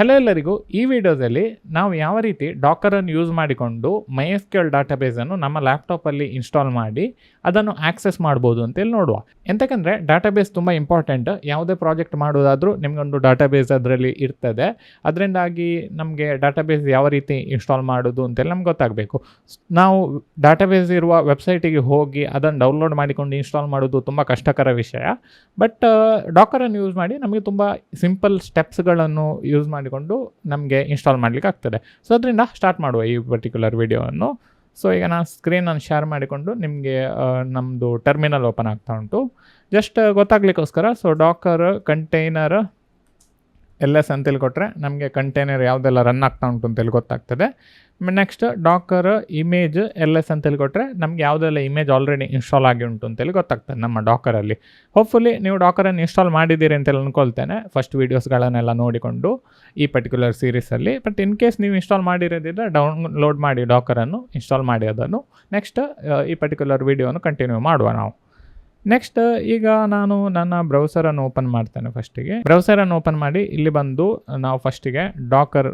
Hello ಎಲ್ಲರಿಗೂ, ಈ ವಿಡಿಯೋದಲ್ಲಿ ನಾವು ಯಾವ ರೀತಿ ಡಾಕರನ್ನು ಯೂಸ್ ಮಾಡಿಕೊಂಡು MySQL ಡಾಟಾಬೇಸನ್ನು ನಮ್ಮ ಲ್ಯಾಪ್ಟಾಪಲ್ಲಿ ಇನ್ಸ್ಟಾಲ್ ಮಾಡಿ ಅದನ್ನು ಆಕ್ಸೆಸ್ ಮಾಡ್ಬೋದು ಅಂತೇಳಿ ನೋಡುವ. ಎಂತಕ್ಕಂದರೆ ಡಾಟಾಬೇಸ್ ತುಂಬ ಇಂಪಾರ್ಟೆಂಟ್. ಯಾವುದೇ ಪ್ರಾಜೆಕ್ಟ್ ಮಾಡೋದಾದರೂ ನಿಮಗೊಂದು ಡಾಟಾಬೇಸ್ ಅದರಲ್ಲಿ ಇರ್ತದೆ. ಅದರಿಂದಾಗಿ ನಮಗೆ ಡಾಟಾಬೇಸ್ ಯಾವ ರೀತಿ ಇನ್ಸ್ಟಾಲ್ ಮಾಡೋದು ಅಂತೇಳಿ ನಮ್ಗೆ ಗೊತ್ತಾಗಬೇಕು. ನಾವು ಡಾಟಾಬೇಸ್ ಇರುವ ವೆಬ್ಸೈಟಿಗೆ ಹೋಗಿ ಅದನ್ನು ಡೌನ್ಲೋಡ್ ಮಾಡಿಕೊಂಡು ಇನ್ಸ್ಟಾಲ್ ಮಾಡೋದು ತುಂಬ ಕಷ್ಟಕರ ವಿಷಯ. ಬಟ್ ಡಾಕರನ್ನು ಯೂಸ್ ಮಾಡಿ ನಮಗೆ ತುಂಬ ಸಿಂಪಲ್ ಸ್ಟೆಪ್ಸ್ಗಳನ್ನು ಯೂಸ್ ಮಾಡಿಕೊಂಡು ನಮಗೆ ಇನ್ಸ್ಟಾಲ್ ಮಾಡಲಿಕ್ಕೆ ಆಗ್ತದೆ. ಸೊ ಅದರಿಂದ ಸ್ಟಾರ್ಟ್ ಮಾಡುವ ಈ ಪರ್ಟಿಕ್ಯುಲರ್ ವಿಡಿಯೋವನ್ನು. ಸೊ ಈಗ ನಾನು ಸ್ಕ್ರೀನನ್ನು ಶೇರ್ ಮಾಡಿಕೊಂಡು ನಿಮಗೆ ನಮ್ಮದು ಟರ್ಮಿನಲ್ ಓಪನ್ ಆಗ್ತಾ ಉಂಟು. ಜಸ್ಟ್ ಗೊತ್ತಾಗ್ಲಿಕ್ಕೋಸ್ಕರ ಸೊ ಡಾಕರ್ ಕಂಟೈನರ್ LS ಅಂತೇಳಿ ಕೊಟ್ಟರೆ ನಮಗೆ ಕಂಟೈನರ್ ಯಾವುದೆಲ್ಲ ರನ್ ಆಗ್ತಾ ಉಂಟು ಅಂತೇಳಿ ಗೊತ್ತಾಗ್ತದೆ. ನೆಕ್ಸ್ಟ್ ಡಾಕರ್ ಇಮೇಜ್ LS ಅಂತೇಳಿ ಕೊಟ್ಟರೆ ನಮಗೆ ಯಾವುದೆಲ್ಲ ಇಮೇಜ್ ಆಲ್ರೆಡಿ ಇನ್ಸ್ಟಾಲ್ ಆಗಿ ಉಂಟು ಅಂತೇಳಿ ಗೊತ್ತಾಗ್ತದೆ ನಮ್ಮ ಡಾಕರಲ್ಲಿ. ಹೋಪ್ಫುಲಿ ನೀವು ಡಾಕರನ್ನು ಇನ್ಸ್ಟಾಲ್ ಮಾಡಿದ್ದೀರಿ ಅಂತೇಳಿ ಅಂದ್ಕೊಳ್ತೇನೆ ಫಸ್ಟ್ ವೀಡಿಯೋಸ್ಗಳನ್ನೆಲ್ಲ ನೋಡಿಕೊಂಡು ಈ ಪರ್ಟಿಕ್ಯುಲರ್ ಸೀರೀಸಲ್ಲಿ. ಬಟ್ ಇನ್ ಕೇಸ್ ನೀವು ಇನ್ಸ್ಟಾಲ್ ಮಾಡಿರೋದಿದ್ರೆ ಡೌನ್ಲೋಡ್ ಮಾಡಿ ಡಾಕರನ್ನು, ಇನ್ಸ್ಟಾಲ್ ಮಾಡಿ ಅದನ್ನು. ನೆಕ್ಸ್ಟ್ ಈ ಪರ್ಟಿಕ್ಯುಲರ್ ವಿಡಿಯೋನ ಕಂಟಿನ್ಯೂ ಮಾಡುವ ನಾವು. ನೆಕ್ಸ್ಟ್ ಈಗ ನಾನು ನನ್ನ ಬ್ರೌಸರನ್ನು ಓಪನ್ ಮಾಡ್ತೇನೆ. ಬ್ರೌಸರನ್ನು ಓಪನ್ ಮಾಡಿ ಇಲ್ಲಿ ಬಂದು ನಾವು ಫಸ್ಟಿಗೆ ಡಾಕರ್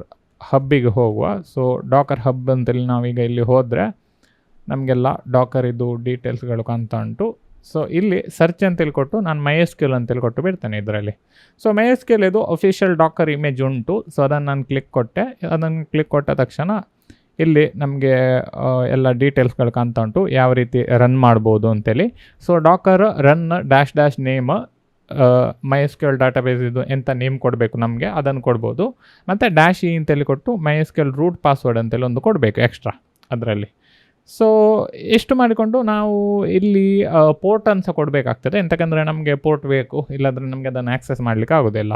ಹಬ್ಬಿಗೆ ಹೋಗುವ. ಸೊ ಡಾಕರ್ ಹಬ್ ಅಂತೇಳಿ ನಾವೀಗ ಇಲ್ಲಿ ಹೋದರೆ ನಮಗೆಲ್ಲ ಡಾಕರ್ ಇದು ಡೀಟೇಲ್ಸ್ಗಳು ಕಾಣ್ತಾ ಉಂಟು. ಸೊ ಇಲ್ಲಿ ಸರ್ಚ್ ಅಂತೇಳಿ ಕೊಟ್ಟು ನಾನು MySQL ಅಂತೇಳಿ ಕೊಟ್ಟು ಬಿಡ್ತೇನೆ ಇದರಲ್ಲಿ. ಸೊ MySQL ಇದು ಅಫಿಷಿಯಲ್ ಡಾಕರ್ ಇಮೇಜ್ ಉಂಟು. ಸೊ ಅದನ್ನು ನಾನು ಕ್ಲಿಕ್ ಕೊಟ್ಟೆ. ಅದನ್ನು ಕ್ಲಿಕ್ ಕೊಟ್ಟ ತಕ್ಷಣ ಇಲ್ಲಿ ನಮಗೆ ಎಲ್ಲ ಡೀಟೇಲ್ಸ್ಗಳು ಕಾಣ್ತಾ ಉಂಟು, ಯಾವ ರೀತಿ ರನ್ ಮಾಡ್ಬೋದು ಅಂತೇಳಿ. So Dakar run dash name MySQL database ಇದು ಎಂಥ ನೇಮ್ ಕೊಡಬೇಕು ನಮಗೆ ಅದನ್ನು ಕೊಡ್ಬೋದು. ಮತ್ತು -e ಅಂತೇಳಿ ಕೊಟ್ಟು MySQL ರೂಟ್ ಪಾಸ್ವರ್ಡ್ ಅಂತೇಳಿ ಒಂದು ಕೊಡಬೇಕು ಎಕ್ಸ್ಟ್ರಾ ಅದರಲ್ಲಿ. ಸೊ ಎಷ್ಟು ಮಾಡಿಕೊಂಡು ನಾವು ಇಲ್ಲಿ ಪೋರ್ಟನ್ನು ಸಹ ಕೊಡಬೇಕಾಗ್ತದೆ. ಎಂತಕ್ಕಂದರೆ ನಮಗೆ ಪೋರ್ಟ್ ಬೇಕು, ಇಲ್ಲಾಂದರೆ ನಮಗೆ ಅದನ್ನು ಆ್ಯಕ್ಸೆಸ್ ಮಾಡಲಿಕ್ಕೆ ಆಗೋದಿಲ್ಲ.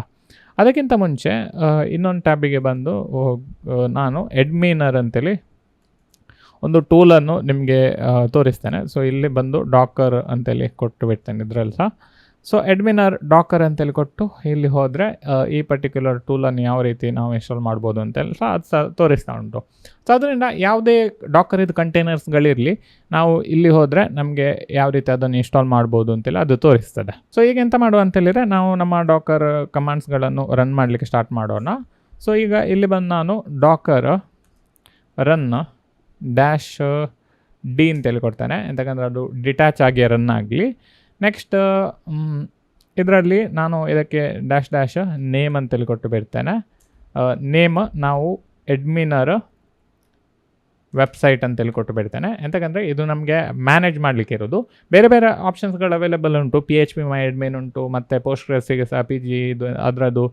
ಅದಕ್ಕಿಂತ ಮುಂಚೆ ಇನ್ನೊಂದು ಟ್ಯಾಬಿಗೆ ಬಂದು ನಾನು ಅಡ್ಮಿನರ್ ಅಂತೇಳಿ ಒಂದು ಟೂಲನ್ನು ನಿಮಗೆ ತೋರಿಸ್ತೇನೆ. ಸೊ ಇಲ್ಲಿ ಬಂದು ಡಾಕರ್ ಅಂತೇಳಿ ಕೊಟ್ಟು ಬಿಡ್ತೇನೆ ಇದರಲ್ಲಿ ಸಹ. ಸೊ ಅಡ್ಮಿನರ್ ಡಾಕರ್ ಅಂತೇಳಿ ಕೊಟ್ಟು ಇಲ್ಲಿ ಹೋದರೆ ಈ ಪರ್ಟಿಕ್ಯುಲರ್ ಟೂಲನ್ನು ಯಾವ ರೀತಿ ನಾವು ಇನ್ಸ್ಟಾಲ್ ಮಾಡ್ಬೋದು ಅಂತೇಳಿ ಸಹ ಅದು ಸಹ ತೋರಿಸ್ತಾ ಉಂಟು. ಸೊ ಅದರಿಂದ ಯಾವುದೇ ಡಾಕರ್ ಇದು ಕಂಟೈನರ್ಸ್ಗಳಿರಲಿ, ನಾವು ಇಲ್ಲಿ ಹೋದರೆ ನಮಗೆ ಯಾವ ರೀತಿ ಅದನ್ನು ಇನ್ಸ್ಟಾಲ್ ಮಾಡ್ಬೋದು ಅಂತೇಳಿ ಅದು ತೋರಿಸ್ತದೆ. ಸೊ ಈಗ ಎಂತ ಮಾಡುವ ಅಂತೇಳಿದರೆ ನಾವು ನಮ್ಮ ಡಾಕರ್ ಕಮಾಂಡ್ಸ್ಗಳನ್ನು ರನ್ ಮಾಡಲಿಕ್ಕೆ ಸ್ಟಾರ್ಟ್ ಮಾಡೋಣ. ಸೊ ಈಗ ಇಲ್ಲಿ ಬಂದು ನಾನು ಡಾಕರ್ ರನ್ -d ಅಂತೇಳಿ ಕೊಡ್ತೇನೆ, ಎಂತಕ್ಕಂದರೆ ಅದು ಡಿಟ್ಯಾಚ್ ಆಗಿ ರನ್ ಆಗಲಿ. ನೆಕ್ಸ್ಟ್ ಇದರಲ್ಲಿ ನಾನು ಇದಕ್ಕೆ ಡ್ಯಾಶ್ ನೇಮ್ ಅಂತೇಳಿ ಕೊಟ್ಟು ಬಿಡ್ತೇನೆ. ನೇಮ್ ನಾವು ಅಡ್ಮಿನರ್ ವೆಬ್ಸೈಟ್ ಅಂತೇಳಿ ಕೊಟ್ಟು ಬಿಡ್ತೇನೆ. ಎಂತಕ್ಕಂದರೆ ಇದು ನಮಗೆ ಮ್ಯಾನೇಜ್ ಮಾಡಲಿಕ್ಕೆ ಇರೋದು. ಬೇರೆ ಬೇರೆ ಆಪ್ಷನ್ಸ್ಗಳು ಅವೈಲೇಬಲ್ ಉಂಟು. PHP MyAdmin ಉಂಟು, ಮತ್ತು ಪೋಸ್ಟ್ಗ್ರೆಸ್ಸಿಗೆ ಸಹ PG ಇದು ಅದರದ್ದು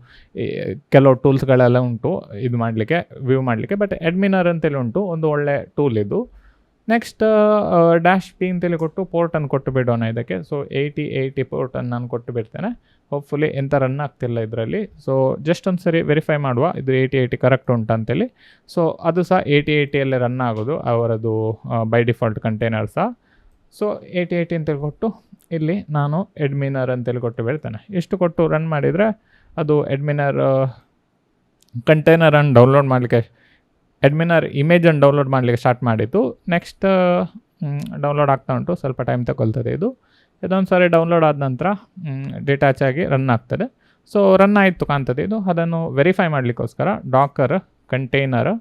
ಕೆಲವು ಟೂಲ್ಸ್ಗಳೆಲ್ಲ ಉಂಟು ಇದು ಮಾಡಲಿಕ್ಕೆ, ವ್ಯೂ ಮಾಡಲಿಕ್ಕೆ. ಬಟ್ ಅಡ್ಮಿನರ್ ಅಂತೇಳಿ ಉಂಟು, ಒಂದು ಒಳ್ಳೆ ಟೂಲ್ ಇದು. ನೆಕ್ಸ್ಟ್ -p ಅಂತೇಳಿ ಕೊಟ್ಟು ಪೋರ್ಟನ್ನು ಕೊಟ್ಟು ಬಿಡೋಣ ಇದಕ್ಕೆ. ಸೊ 8080 ಪೋರ್ಟನ್ನು ನಾನು ಕೊಟ್ಟು ಬಿಡ್ತೇನೆ. ಹೋಪ್ಫುಲಿ ಎಂಥ ರನ್ ಆಗ್ತಿಲ್ಲ ಇದರಲ್ಲಿ. ಸೊ ಜಸ್ಟ್ ಒಂದು ಸರಿ ವೆರಿಫೈ ಮಾಡುವ ಇದು 8080 ಕರೆಕ್ಟ್ ಉಂಟು ಅಂತೇಳಿ. ಸೊ ಅದು ಸಹ 8080ಯಲ್ಲೇ ರನ್ ಆಗೋದು ಅವರದು ಬೈ ಡಿಫಾಲ್ಟ್ ಕಂಟೈನರ್ ಸಹ. ಸೊ 8080 ಅಂತೇಳಿ ಕೊಟ್ಟು ಇಲ್ಲಿ ನಾನು ಅಡ್ಮಿನರ್ ಅಂತೇಳಿ ಕೊಟ್ಟು ಬಿಡ್ತೇನೆ. ಇಷ್ಟು ಕೊಟ್ಟು ರನ್ ಮಾಡಿದರೆ ಅದು ಅಡ್ಮಿನರ್ ಕಂಟೈನರನ್ನು ಡೌನ್ಲೋಡ್ ಮಾಡಲಿಕ್ಕೆ, ಅಡ್ಮಿನರ್ ಇಮೇಜನ್ನು ಡೌನ್ಲೋಡ್ ಮಾಡಲಿಕ್ಕೆ ಸ್ಟಾರ್ಟ್ ಮಾಡಿದ್ದು. ನೆಕ್ಸ್ಟ್ ಡೌನ್ಲೋಡ್ ಆಗ್ತಾ ಉಂಟು, ಸ್ವಲ್ಪ ಟೈಮ್ ತಗೊಳ್ತದೆ ಇದು. ಇದೊಂದು ಸಾರಿ ಡೌನ್ಲೋಡ್ ಆದ ನಂತರ ಡಿಟ್ಯಾಚ್ ಆಗಿ ರನ್ ಆಗ್ತದೆ. ಸೊ ರನ್ ಆಯಿತು ಕಾಣ್ತದೆ ಇದು. ಅದನ್ನು ವೆರಿಫೈ ಮಾಡಲಿಕ್ಕೋಸ್ಕರ ಡಾಕರ್ ಕಂಟೈನರ್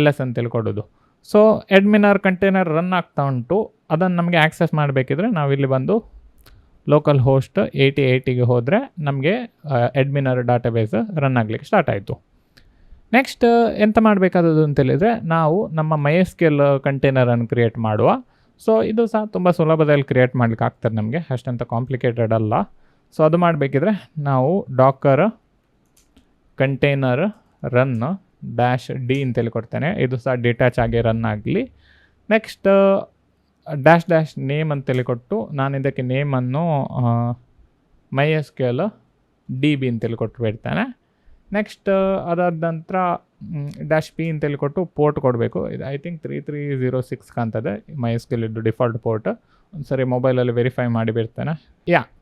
LS ಅಂತೇಳಿ ಕೊಡೋದು. ಸೊ ಅಡ್ಮಿನರ್ ಕಂಟೈನರ್ ರನ್ ಆಗ್ತಾ ಉಂಟು. ಅದನ್ನು ನಮಗೆ ಆ್ಯಕ್ಸೆಸ್ ಮಾಡಬೇಕಿದ್ರೆ ನಾವಿಲ್ಲಿ ಬಂದು ಲೋಕಲ್ ಹೋಸ್ಟ್ 8080ಗೆ ಹೋದರೆ ನಮಗೆ ಅಡ್ಮಿನರ್ ಡಾಟಾಬೇಸ್ ರನ್ ಆಗಲಿಕ್ಕೆ ಸ್ಟಾರ್ಟ್ ಆಯಿತು. ನೆಕ್ಸ್ಟ್ ಎಂತ ಮಾಡಬೇಕಾದದ್ದು ಅಂತೇಳಿದರೆ ನಾವು ನಮ್ಮ MySQL ಕಂಟೈನರನ್ನು ಕ್ರಿಯೇಟ್ ಮಾಡುವ. ಸೊ ಇದು ಸಹ ತುಂಬ ಸುಲಭದಲ್ಲಿ ಕ್ರಿಯೇಟ್ ಮಾಡಲಿಕ್ಕೆ ಆಗ್ತದೆ ನಮಗೆ, ಅಷ್ಟಂತ ಕಾಂಪ್ಲಿಕೇಟೆಡ್ ಅಲ್ಲ. ಸೊ ಅದು ಮಾಡಬೇಕಿದ್ರೆ ನಾವು ಡಾಕರ್ ಕಂಟೈನರ್ ರನ್ -d ಅಂತೇಳಿ ಕೊಡ್ತೇನೆ. ಇದು ಸಹ ಡಿಟ್ಯಾಚ್ ಆಗಿ ರನ್ ಆಗಲಿ. ನೆಕ್ಸ್ಟ್ ಡ್ಯಾಶ್ ನೇಮ್ ಅಂತೇಳಿ ಕೊಟ್ಟು ನಾನು ಇದಕ್ಕೆ ನೇಮನ್ನು MySQL DB ಅಂತೇಳಿ ಕೊಟ್ಟು ಬಿಡ್ತೇನೆ. ನೆಕ್ಸ್ಟ್ ಅದಾದ ನಂತರ -p ಅಂತೇಳಿ ಕೊಟ್ಟು ಪೋರ್ಟ್ ಕೊಡಬೇಕು. ಇದು ಐ ಥಿಂಕ್ 3306 ಕಾಣ್ತದೆ MySQL ಇದು ಡಿಫಾಲ್ಟ್ ಪೋರ್ಟ್. ಒಂದು ಸರಿ ಮೊಬೈಲಲ್ಲಿ ವೆರಿಫೈ ಮಾಡಿ ಬಿಡ್ತೇನೆ.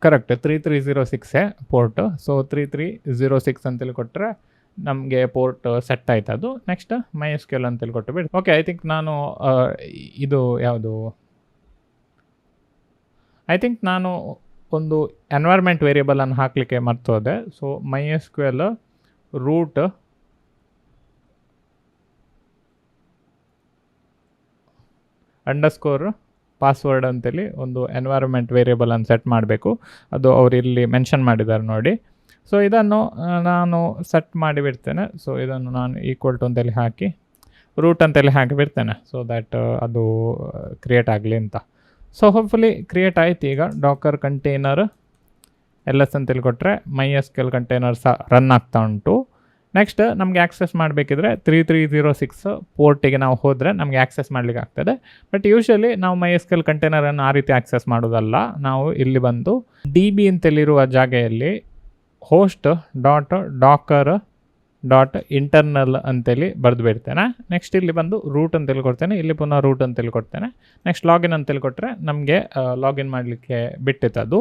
Correct 3306 port. ಸೊ 3306 ಅಂತೇಳಿ ಕೊಟ್ಟರೆ ನಮಗೆ ಪೋರ್ಟ್ ಸೆಟ್ ಆಯ್ತು ಅದು. ನೆಕ್ಸ್ಟ್ MySQL ಅಂತೇಳಿ ಕೊಟ್ಟು ಬಿಡಿ. ಓಕೆ, ಐ ಥಿಂಕ್ ನಾನು ಇದು ಯಾವುದು ಐ ಥಿಂಕ್ ನಾನು ಒಂದು ಎನ್ವೈರ್ಮೆಂಟ್ ವೇರಿಯೇಬಲನ್ನು ಹಾಕಲಿಕ್ಕೆ ಮರ್ತೋದೆ. So MySQL root underscore password ಅಂತೇಳಿ ಒಂದು ಎನ್ವೈರನ್ಮೆಂಟ್ ವೇರಿಯಬಲ್ ಅನ್ನು ಸೆಟ್ ಮಾಡಬೇಕು. ಅದು ಅವ್ರು ಇಲ್ಲಿ ಮೆನ್ಷನ್ ಮಾಡಿದ್ದಾರೆ ನೋಡಿ. ಸೊ ಇದನ್ನು ನಾನು ಸೆಟ್ ಮಾಡಿ ಬಿಡ್ತೇನೆ. ಸೊ ಇದನ್ನು ನಾನು ಈಕ್ವಲ್ ಟು ಅಂತೇಳಿ ಹಾಕಿ ರೂಟ್ ಅಂತೇಳಿ ಹಾಕಿಬಿಡ್ತೇನೆ. ಸೊ ದ್ಯಾಟ್ ಅದು ಕ್ರಿಯೇಟ್ ಆಗಲಿ ಅಂತ. ಸೊ ಹೋಪ್ಫುಲಿ ಕ್ರಿಯೇಟ್ ಆಯ್ತು. ಈಗ ಡಾಕರ್ ಕಂಟೈನರ್ LS ಅಂತೇಳಿ ಕೊಟ್ಟರೆ MySQL ಕಂಟೈನರ್ ಸಹ ರನ್ ಆಗ್ತಾ ಉಂಟು. ನೆಕ್ಸ್ಟ್ ನಮಗೆ ಆಕ್ಸೆಸ್ ಮಾಡಬೇಕಿದ್ರೆ 3306 ಪೋರ್ಟಿಗೆ ನಾವು ಹೋದರೆ ನಮಗೆ ಆಕ್ಸೆಸ್ ಮಾಡಲಿಕ್ಕೆ ಆಗ್ತದೆ. ಬಟ್ ಯೂಶಲಿ ನಾವು MySQL ಕಂಟೈನರನ್ನು ಆ ರೀತಿ ಆಕ್ಸೆಸ್ ಮಾಡೋದಲ್ಲ. ನಾವು ಇಲ್ಲಿ ಬಂದು DB ಅಂತೇಳಿರುವ ಜಾಗೆಯಲ್ಲಿ host.docker.internal ಅಂತೇಳಿ ಬರೆದು ಬಿಡ್ತೇನೆ. ನೆಕ್ಸ್ಟ್ ಇಲ್ಲಿ ಬಂದು ರೂಟ್ ಅಂತೇಳಿ ಕೊಡ್ತೇನೆ. ಇಲ್ಲಿ ಪುನಃ ರೂಟ್ ಅಂತೇಳಿ ಕೊಡ್ತೇನೆ. ನೆಕ್ಸ್ಟ್ ಲಾಗಿನ್ ಅಂತೇಳಿ ಕೊಟ್ಟರೆ ನಮಗೆ ಲಾಗಿನ್ ಮಾಡಲಿಕ್ಕೆ ಬಿಟ್ಟಿತ್ತದು.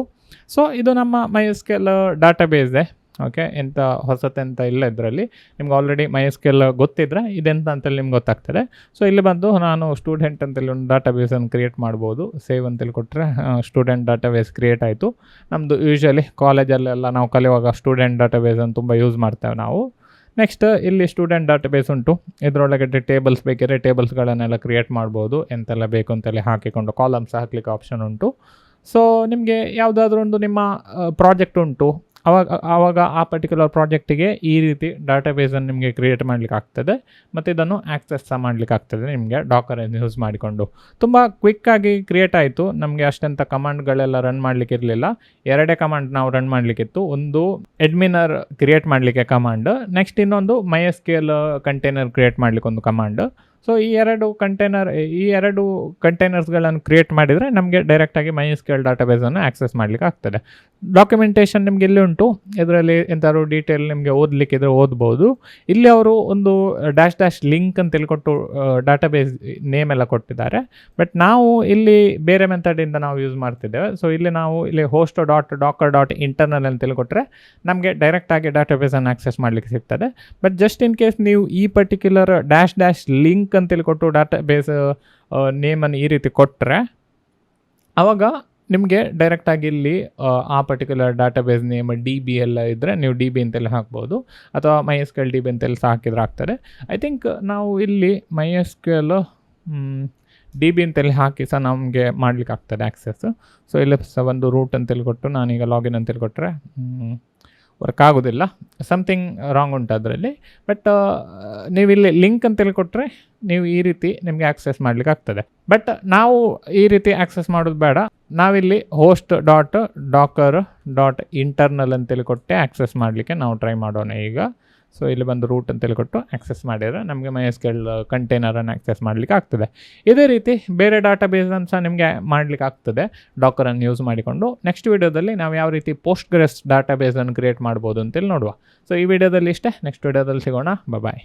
ಸೊ ಇದು ನಮ್ಮ MySQL ಡಾಟಾಬೇಸೇ. ಓಕೆ, ಎಂಥ ಹೊಸತೆಂತ ಇಲ್ಲ ಇದರಲ್ಲಿ. ನಿಮ್ಗೆ ಆಲ್ರೆಡಿ MySQL ಗೊತ್ತಿದ್ರೆ ಇದೆಂತ ಅಂತೇಳಿ ನಿಮ್ಗೆ ಗೊತ್ತಾಗ್ತದೆ. ಸೊ ಇಲ್ಲಿ ಬಂದು ನಾನು ಸ್ಟೂಡೆಂಟ್ ಅಂತೇಳಿ ಒಂದು ಡಾಟಾಬೇಸನ್ನು ಕ್ರಿಯೇಟ್ ಮಾಡ್ಬೋದು. ಸೇವ್ ಅಂತೇಳಿ ಕೊಟ್ಟರೆ ಸ್ಟೂಡೆಂಟ್ ಡಾಟಾಬೇಸ್ ಕ್ರಿಯೇಟ್ ಆಯಿತು. ನಮ್ಮದು ಯೂಶ್ವಲಿ ಕಾಲೇಜಲ್ಲೆಲ್ಲ ನಾವು ಕಲಿಯುವಾಗ ಸ್ಟೂಡೆಂಟ್ ಡಾಟಾಬೇಸನ್ನು ತುಂಬ ಯೂಸ್ ಮಾಡ್ತೇವೆ ನಾವು. ನೆಕ್ಸ್ಟ್ ಇಲ್ಲಿ ಸ್ಟೂಡೆಂಟ್ ಡಾಟಾಬೇಸ್ ಉಂಟು. ಇದರೊಳಗಡೆ ಟೇಬಲ್ಸ್ ಬೇಕಿದ್ರೆ ಟೇಬಲ್ಸ್ಗಳನ್ನೆಲ್ಲ ಕ್ರಿಯೇಟ್ ಮಾಡ್ಬೋದು. ಎಂತೆಲ್ಲ ಬೇಕು ಅಂತೇಳಿ ಹಾಕಿಕೊಂಡು ಕಾಲಮ್ಸ್ ಹಾಕಲಿಕ್ಕೆ ಆಪ್ಷನ್ ಉಂಟು. ಸೊ ನಿಮಗೆ ಯಾವುದಾದ್ರೂ ಒಂದು ನಿಮ್ಮ ಪ್ರಾಜೆಕ್ಟ್ ಉಂಟು, ಆವಾಗ ಆ ಪರ್ಟಿಕ್ಯುಲರ್ ಪ್ರಾಜೆಕ್ಟಿಗೆ ಈ ರೀತಿ ಡಾಟಾಬೇಸನ್ನು ನಿಮಗೆ ಕ್ರಿಯೇಟ್ ಮಾಡಲಿಕ್ಕೆ ಆಗ್ತದೆ. ಮತ್ತು ಇದನ್ನು ಆಕ್ಸೆಸ್ ಸಹ ಮಾಡಲಿಕ್ಕೆ ಆಗ್ತದೆ ನಿಮಗೆ ಡಾಕರನ್ನು ಯೂಸ್ ಮಾಡಿಕೊಂಡು. ತುಂಬ ಕ್ವಿಕ್ಕಾಗಿ ಕ್ರಿಯೇಟ್ ಆಯಿತು. ನಮಗೆ ಅಷ್ಟೆಂಥ ಕಮಾಂಡ್ಗಳೆಲ್ಲ ರನ್ ಮಾಡಲಿಕ್ಕೆ ಇರಲಿಲ್ಲ. 2 ಕಮಾಂಡ್ ನಾವು ರನ್ ಮಾಡಲಿಕ್ಕಿತ್ತು. ಒಂದು ಅಡ್ಮಿನರ್ ಕ್ರಿಯೇಟ್ ಮಾಡಲಿಕ್ಕೆ ಕಮಾಂಡ್, ನೆಕ್ಸ್ಟ್ ಇನ್ನೊಂದು MySQL ಕಂಟೈನರ್ ಕ್ರಿಯೇಟ್ ಮಾಡಲಿಕ್ಕೆ ಒಂದು ಕಮಾಂಡ್. ಸೊ ಈ ಎರಡು ಕಂಟೈನರ್ಸ್ಗಳನ್ನು ಕ್ರಿಯೇಟ್ ಮಾಡಿದರೆ ನಮಗೆ ಡೈರೆಕ್ಟಾಗಿ MySQL ಡಾಟಾಬೇಸನ್ನು ಆಕ್ಸೆಸ್ ಮಾಡಲಿಕ್ಕೆ ಆಗ್ತದೆ. ಡಾಕ್ಯುಮೆಂಟೇಷನ್ ನಿಮಗೆ ಇಲ್ಲಿ ಉಂಟು. ಇದರಲ್ಲಿ ಎಂಥಾದ್ರು ಡೀಟೇಲ್ ನಿಮಗೆ ಓದಲಿಕ್ಕಿದ್ರೆ ಓದ್ಬೋದು. ಇಲ್ಲಿ ಅವರು ಒಂದು ಡ್ಯಾಶ್ ಲಿಂಕ್ ಅಂತ ಕೊಟ್ಟು ಡಾಟಾಬೇಸ್ ನೇಮ್ ಎಲ್ಲ ಕೊಟ್ಟಿದ್ದಾರೆ. ಬಟ್ ನಾವು ಇಲ್ಲಿ ಬೇರೆ ಮೆಥಡಿಂದ ನಾವು ಯೂಸ್ ಮಾಡ್ತಿದ್ದೇವೆ. ಸೊ ಇಲ್ಲಿ host.docker.internal ಅಂತೇಳಿ ಕೊಟ್ಟರೆ ನಮಗೆ ಡೈರೆಕ್ಟಾಗಿ ಡಾಟಾಬೇಸನ್ನು ಆಕ್ಸೆಸ್ ಮಾಡಲಿಕ್ಕೆ ಸಿಗ್ತದೆ. ಬಟ್ ಜಸ್ಟ್ ಇನ್ ಕೇಸ್ ನೀವು ಈ ಪರ್ಟಿಕ್ಯುಲರ್ ಡ್ಯಾಶ್ ಲಿಂಕ್ ಅಂತೇಳಿ ಕೊಟ್ಟು ಡಾಟಾಬೇಸ್ ನೇಮನ್ನು ಈ ರೀತಿ ಕೊಟ್ಟರೆ ಆವಾಗ ನಿಮಗೆ ಡೈರೆಕ್ಟಾಗಿ ಇಲ್ಲಿ ಆ ಪರ್ಟಿಕ್ಯುಲರ್ ಡಾಟಾಬೇಸ್ ನೇಮ್ DB ಎಲ್ಲ ಇದ್ದರೆ ನೀವು DB ಅಂತೆಲ್ಲ ಹಾಕ್ಬೋದು, ಅಥವಾ MySQL DB ಅಂತೆಲ್ಲ ಸಹ ಹಾಕಿದ್ರೆ ಆಗ್ತದೆ. ಐ ಥಿಂಕ್ ನಾವು ಇಲ್ಲಿ MySQL DB ಅಂತೇಳಿ ಹಾಕಿ ಸಹ ನಮಗೆ ಮಾಡಲಿಕ್ಕೆ ಆಗ್ತದೆ ಆಕ್ಸೆಸ್. ಸೊ ಇಲ್ಲಿ ಸಹ ಒಂದು ರೂಟ್ ಅಂತೇಳಿ ಕೊಟ್ಟು ನಾನೀಗ ಲಾಗಿನ್ ಅಂತೇಳಿ ಕೊಟ್ಟರೆ ವರ್ಕ್ ಆಗೋದಿಲ್ಲ. ಸಮಥಿಂಗ್ ರಾಂಗ್ ಉಂಟು ಅದರಲ್ಲಿ. ಬಟ್ ನೀವು ಇಲ್ಲಿ ಲಿಂಕ್ ಅಂತೇಳಿ ಕೊಟ್ಟರೆ ನೀವು ಈ ರೀತಿ ನಿಮಗೆ ಆಕ್ಸೆಸ್ ಮಾಡಲಿಕ್ಕೆ ಆಗ್ತದೆ. ಬಟ್ ನಾವು ಈ ರೀತಿ ಆಕ್ಸೆಸ್ ಮಾಡೋದು ಬೇಡ. ನಾವಿಲ್ಲಿ host.docker.internal ಅಂತೇಳಿ ಕೊಟ್ಟೆ ಆಕ್ಸೆಸ್ ಮಾಡಲಿಕ್ಕೆ ನಾವು ಟ್ರೈ ಮಾಡೋಣ ಈಗ. ಸೊ ಇಲ್ಲಿ ಬಂದು ರೂಟ್ ಅಂತೇಳಿ ಕೊಟ್ಟು ಆಕ್ಸೆಸ್ ಮಾಡಿದರೆ ನಮಗೆ MySQL ಕಂಟೈನರನ್ನು ಆಕ್ಸೆಸ್ ಮಾಡಲಿಕ್ಕೆ ಆಗ್ತದೆ. ಇದೇ ರೀತಿ ಬೇರೆ ಡಾಟಾಬೇಸನ್ನು ಸಹ ನಿಮಗೆ ಮಾಡಲಿಕ್ಕೆ ಆಗ್ತದೆ ಡಾಕರನ್ನು ಯೂಸ್ ಮಾಡಿಕೊಂಡು. ನೆಕ್ಸ್ಟ್ ವೀಡಿಯೋದಲ್ಲಿ ನಾವು ಯಾವ ರೀತಿ Postgres ಡಾಟಾಬೇಸನ್ನು ಕ್ರಿಯೇಟ್ ಮಾಡ್ಬೋದು ಅಂತೇಳಿ ನೋಡುವ. ಸೊ ಈ ವಿಡಿಯೋದಲ್ಲಿ ಇಷ್ಟೇ. ನೆಕ್ಸ್ಟ್ ವಿಡಿಯೋದಲ್ಲಿ ಸಿಗೋಣ. ಬಾಯ್.